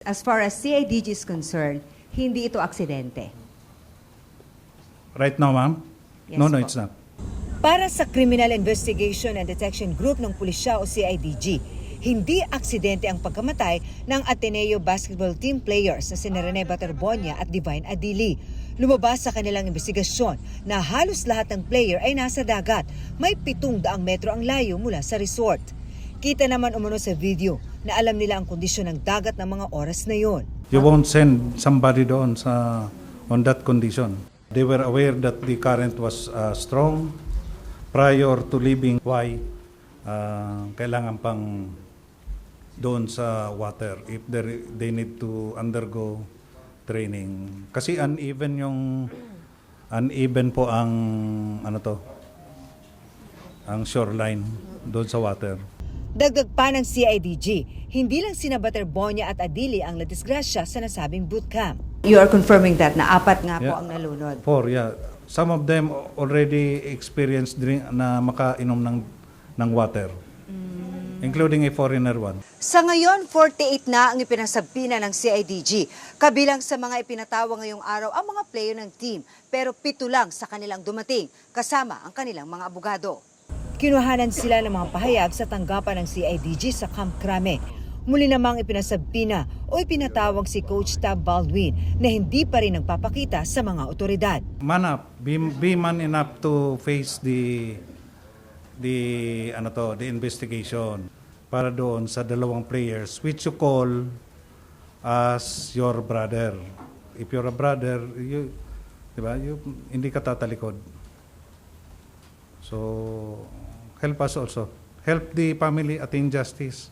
As far as CIDG is concerned, hindi ito aksidente. Right now, ma'am? Yes No, po. it's not. Para sa Criminal Investigation and Detection Group ng Pulisya o CIDG, hindi aksidente ang pagkamatay ng Ateneo basketball team players na sina Rene Baterbonia at Divine Adili. Lumabas sa kanilang investigasyon na halos lahat ng player ay nasa dagat. May 700 metro ang layo mula sa resort. Kita naman umano sa video na alam nila ang kondisyon ng dagat ng mga oras na yon. You won't send somebody doon on that condition. They were aware that the current was strong prior to leaving. Why? Kailangan pang doon sa water if they need to undergo training. Kasi uneven po ang ang shoreline doon sa water. Dagdag pa ng CIDG, hindi lang sina Baterbonia at Adili ang nadisgrasya sa nasabing bootcamp. You are confirming that na 4 nga po Yeah. ang nalunod. 4, yeah. Some of them already experienced na makainom ng water. Including a foreigner one. Sa ngayon, 48 na ang ipinasabpina ng CIDG. Kabilang sa mga ipinatawa ngayong araw ang mga player ng team. Pero 7 lang sa kanilang dumating, kasama ang kanilang mga abogado. Kinuhanan sila ng mga pahayag sa tanggapan ng CIDG sa Camp Crame. Muli namang ipinasabpina o ipinatawag si Coach Tab Baldwin na hindi pa rin nagpapakita sa mga otoridad. Man up, be man enough to face the investigation para doon sa dalawang players which you call as your brother. If you're a brother, hindi ka tatalikod. So help us also. Help the family attain justice.